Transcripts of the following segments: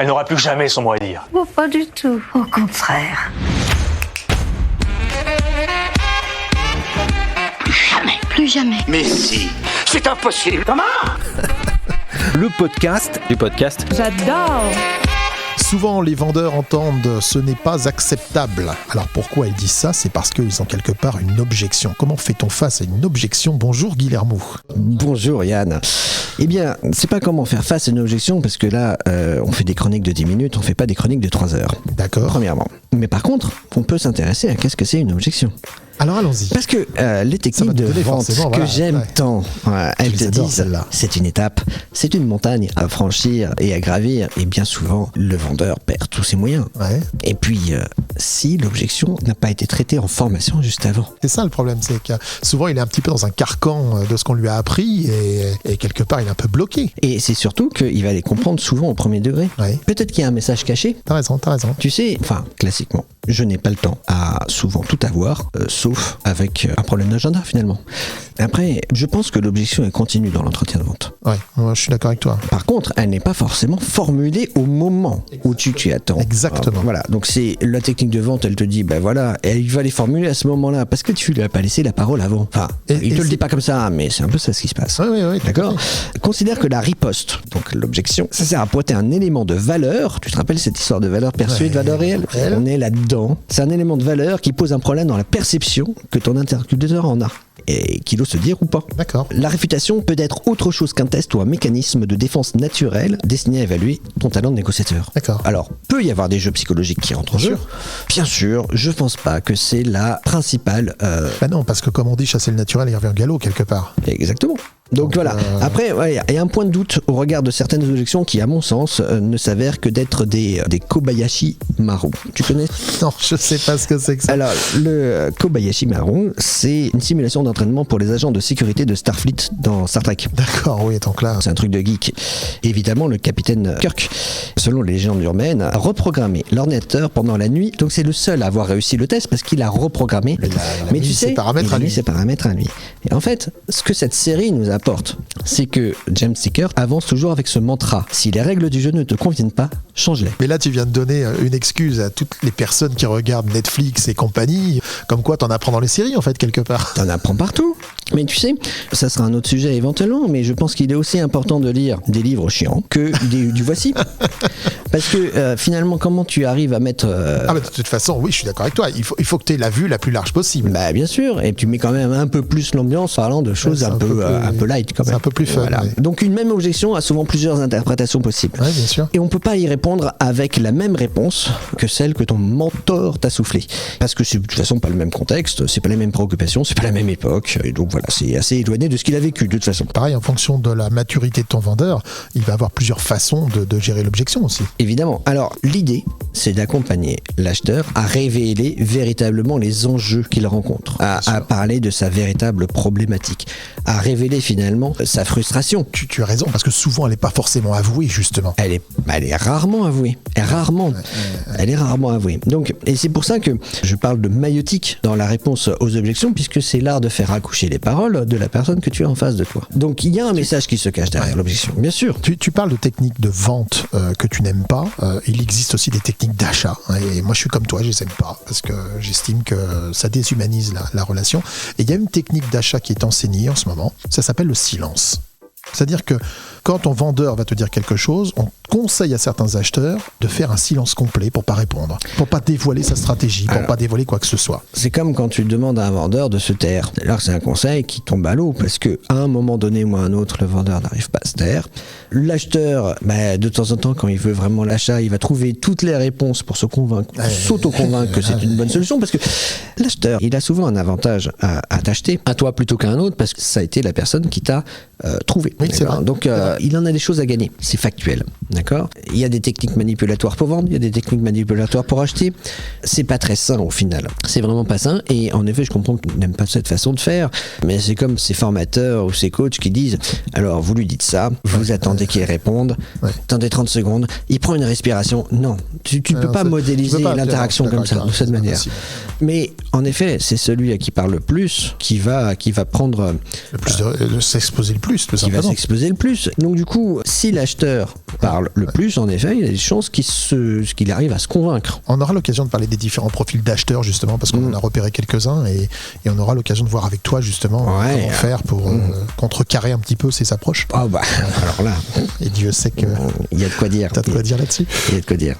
Elle n'aura plus jamais son mot à dire. Oh, pas du tout. Au contraire. Plus jamais. Mais si, c'est impossible. Comment? Le podcast. Du podcast. J'adore. Souvent, les vendeurs entendent « ce n'est pas acceptable ». Alors pourquoi ils disent ça? C'est parce qu'ils ont quelque part une objection. Comment fait-on face à une objection? Bonjour Guillermo. Bonjour Yann. Eh bien, c'est pas comment faire face à une objection, parce que là, on fait des chroniques de 10 minutes, on fait pas des chroniques de 3 heures. D'accord. Premièrement. Mais par contre, on peut s'intéresser à qu'est-ce que c'est une objection. Alors allons-y. Parce que les techniques de vente que j'aime tant, elles te disent c'est une étape, c'est une montagne à franchir et à gravir, et bien souvent le vendeur perd tous ses moyens. Ouais. Et puis si l'objection n'a pas été traitée en formation juste avant. C'est ça le problème, c'est que souvent il est un petit peu dans un carcan de ce qu'on lui a appris et quelque part il est un peu bloqué. Et c'est surtout qu'il va les comprendre souvent au premier degré. Ouais. Peut-être qu'il y a un message caché. T'as raison. Tu sais, enfin classiquement, je n'ai pas le temps à souvent tout avoir, sauf avec un problème d'agenda finalement. Après, je pense que l'objection est continue dans l'entretien de vente. Ouais, moi je suis d'accord avec toi. Par contre, elle n'est pas forcément formulée au moment où tu attends. Exactement. Alors, voilà, donc c'est la technique de vente, elle te dit, ben voilà, elle va les formuler à ce moment-là, parce que tu lui as pas laissé la parole avant. Enfin, il te le dit pas comme ça, mais c'est un peu ça ce qui se passe. Oui. D'accord. Considère que la riposte, donc l'objection, ça sert à pointer un élément de valeur. Tu te rappelles cette histoire de valeur perçue et de valeur réelle? On est là-dedans. C'est un élément de valeur qui pose un problème dans la perception que ton interlocuteur en a. Et qu'il ose se dire ou pas. D'accord. La réfutation peut être autre chose qu'un test ou un mécanisme de défense naturel destiné à évaluer ton talent de négociateur. D'accord. Alors, peut y avoir des jeux psychologiques qui rentrent en jeu. Bien sûr, je pense pas que c'est la principale... Bah non, parce que comme on dit, chasser le naturel, il revient au galop quelque part. Exactement. Donc voilà. Après, il y a un point de doute au regard de certaines objections qui, à mon sens, ne s'avèrent que d'être des Kobayashi Maru. Tu connais? Non, je sais pas ce que c'est que ça. Alors, le Kobayashi Maru, c'est une simulation d'entraînement pour les agents de sécurité de Starfleet dans Star Trek. D'accord, oui, donc là... C'est un truc de geek. Évidemment, le capitaine Kirk, selon les légendes urbaines, a reprogrammé l'ordinateur pendant la nuit. Donc c'est le seul à avoir réussi le test parce qu'il a reprogrammé. Mais tu sais, il a mis ses paramètres à lui. Et en fait, ce que cette série nous apporte, c'est que James Seeker avance toujours avec ce mantra. Si les règles du jeu ne te conviennent pas, change-les. Mais là, tu viens de donner une excuse à toutes les personnes qui regardent Netflix et compagnie, comme quoi t'en apprends dans les séries, en fait, quelque part. T'en apprends partout. Mais tu sais, ça sera un autre sujet éventuellement, mais je pense qu'il est aussi important de lire des livres chiants que du Voici. Parce que finalement, comment tu arrives à mettre... Ah bah de toute façon, oui, je suis d'accord avec toi. Il faut que tu aies la vue la plus large possible. Bah bien sûr, et tu mets quand même un peu plus l'ambiance parlant de choses un peu light quand même. C'est un peu plus fun. Voilà. Ouais. Donc une même objection a souvent plusieurs interprétations possibles. Oui, bien sûr. Et on peut pas y répondre avec la même réponse que celle que ton mentor t'a soufflée. Parce que c'est de toute façon pas le même contexte, c'est pas les mêmes préoccupations, c'est pas la même époque. Et donc voilà, c'est assez éloigné de ce qu'il a vécu de toute façon. Pareil, en fonction de la maturité de ton vendeur, il va avoir plusieurs façons de gérer l'objection aussi. Évidemment. Alors l'idée, c'est d'accompagner l'acheteur à révéler véritablement les enjeux qu'il rencontre, à parler de sa véritable problématique, à révéler finalement sa frustration. Tu as raison, parce que souvent elle n'est pas forcément avouée justement. Elle est rarement avouée. Elle est rarement avouée. Donc, et c'est pour ça que je parle de maïotique dans la réponse aux objections, puisque c'est l'art de faire accoucher les paroles de la personne que tu as en face de toi. Donc il y a un message qui se cache derrière l'objection, bien sûr. Tu parles de techniques de vente que tu n'aimes pas. Il existe aussi des techniques d'achat. Et moi je suis comme toi, je les aime pas, parce que j'estime que ça déshumanise la relation. Et il y a une technique d'achat qui est enseignée en ce moment, ça s'appelle le silence. C'est-à-dire que quand ton vendeur va te dire quelque chose, on conseille à certains acheteurs de faire un silence complet pour pas répondre, pour pas dévoiler sa stratégie, pour pas dévoiler quoi que ce soit. C'est comme quand tu demandes à un vendeur de se taire. Alors c'est un conseil qui tombe à l'eau parce que à un moment donné ou à un autre, le vendeur n'arrive pas à se taire. L'acheteur, de temps en temps, quand il veut vraiment l'achat, il va trouver toutes les réponses pour se convaincre, s'auto-convaincre que c'est une bonne solution, parce que l'acheteur, il a souvent un avantage à t'acheter à toi plutôt qu'à un autre, parce que ça a été la personne qui t'a trouvé. Oui, c'est vrai. Donc il en a des choses à gagner. C'est factuel. D'accord ? Il y a des techniques manipulatoires pour vendre, il y a des techniques manipulatoires pour acheter. C'est pas très sain au final. C'est vraiment pas sain. Et en effet, je comprends que tu n'aimes pas cette façon de faire, mais c'est comme ces formateurs ou ces coachs qui disent alors vous lui dites ça, vous attendez qu'il réponde, attendez 30 secondes, il prend une respiration. Non, tu peux pas modéliser l'interaction comme ça, de cette manière. Mais en effet, c'est celui à qui parle le plus qui va prendre le plus de s'exposer le plus, tout simplement. Qui va s'exposer le plus. Donc du coup, si l'acheteur parle le plus, en effet, il y a des chances qu'il arrive à se convaincre. On aura l'occasion de parler des différents profils d'acheteurs justement parce qu'on en a repéré quelques-uns et on aura l'occasion de voir avec toi justement comment faire pour contrecarrer un petit peu ces approches. Ah bah alors là, et Dieu sait que il y a de quoi dire. T'as de quoi dire là-dessus. Il y a de quoi dire.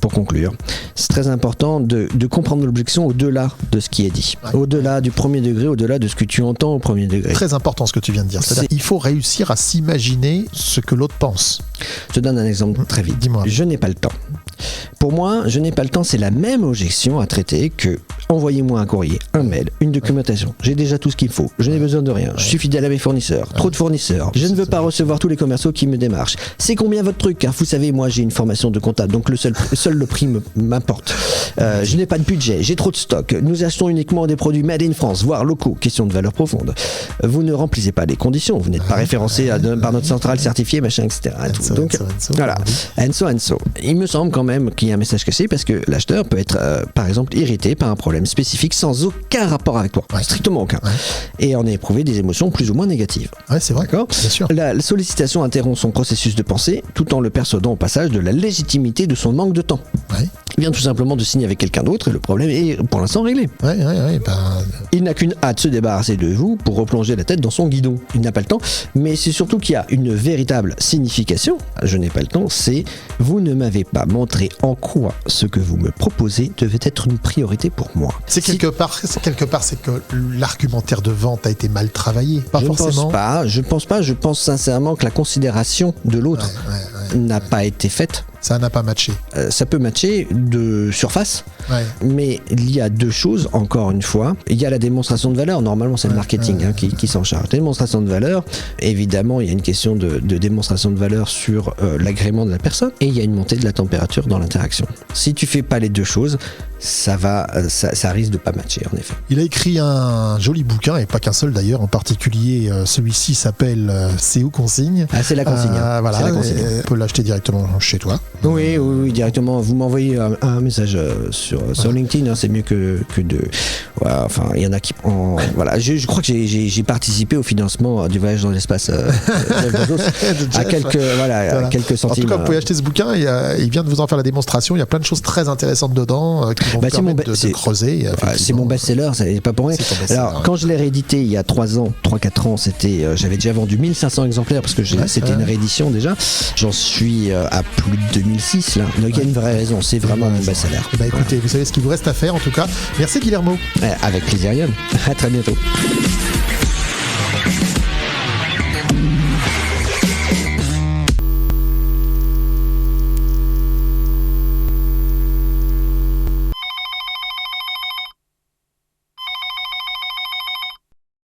Pour conclure, c'est très important de comprendre l'objection au-delà de ce qui est dit, au-delà du premier degré, au-delà de ce que tu entends au premier degré. Très important ce que tu viens de dire. C'est-à-dire il faut réussir à s'imaginer ce que l'autre pense. Je te donne un exemple très vite. Dis-moi. Je n'ai pas le temps. Pour moi, je n'ai pas le temps, c'est la même objection à traiter que envoyez-moi un courrier, un mail, une documentation. J'ai déjà tout ce qu'il faut. Je n'ai besoin de rien. Je suis fidèle à mes fournisseurs. Trop de fournisseurs. Je ne veux pas recevoir tous les commerciaux qui me démarchent. C'est combien votre truc? Car vous savez, moi j'ai une formation de comptable, donc seul le prix m'importe. Je n'ai pas de budget, j'ai trop de stock. Nous achetons uniquement des produits made in France, voire locaux. Question de valeur profonde. Vous ne remplissez pas les conditions. Vous n'êtes pas référencé par notre centrale certifiée, machin, etc. Donc voilà. And so. Il me semble quand même qu'il y a un message caché parce que l'acheteur peut être, par exemple, irrité par un problème spécifique sans aucun rapport avec toi. Strictement aucun. Et en éprouver des émotions plus ou moins négatives. Ouais, c'est vrai. D'accord. Bien sûr. La sollicitation interrompt son processus de pensée tout en le persuadant au passage de la légitimité de son manque de temps. Il vient tout simplement de signer avec quelqu'un d'autre et le problème est pour l'instant réglé. Il n'a qu'une hâte de se débarrasser de vous pour replonger la tête dans son guidon. Il n'a pas le temps, mais c'est surtout qu'il y a une véritable signification. Je n'ai pas le temps, c'est vous ne m'avez pas montré en quoi ce que vous me proposez devait être une priorité pour moi. C'est quelque part, c'est que l'argumentaire de vente a été mal travaillé. Pas forcément. Je pense pas. Je pense sincèrement que la considération de l'autre n'a pas été faite. Ça n'a pas matché. Ça peut matcher de surface, mais il y a deux choses, encore une fois. Il y a la démonstration de valeur. Normalement, c'est le marketing qui s'en charge. Démonstration de valeur, évidemment, il y a une question de démonstration de valeur sur l'agrément de la personne et il y a une montée de la température dans l'interaction. Si tu fais pas les deux choses, ça risque de pas matcher, en effet. Il a écrit un joli bouquin, et pas qu'un seul d'ailleurs, en particulier celui-ci s'appelle C'est où qu'on signe. Ah, c'est la consigne. Voilà, c'est la consigne. On peut l'acheter directement chez toi. Oui, directement. Vous m'envoyez un message sur LinkedIn, c'est mieux que de... Ouais, enfin, il y en a qui... Voilà, je crois que j'ai participé au financement du voyage dans l'espace à quelques centimes. En tout cas, vous pouvez acheter ce bouquin, et il vient de vous en faire la démonstration. Il y a plein de choses très intéressantes dedans qui vont vous permettre de creuser. C'est mon best-seller, c'est pas pour rien. Alors, quand je l'ai réédité il y a 3-4 ans, j'avais déjà vendu 1500 exemplaires parce que c'était une réédition déjà. J'en suis à plus de 2006 là. Donc il y a une vraie raison, c'est vraiment mon best-seller. Écoutez, vous savez ce qu'il vous reste à faire en tout cas. Merci Guillermo. Avec plaisir Yann. À très bientôt.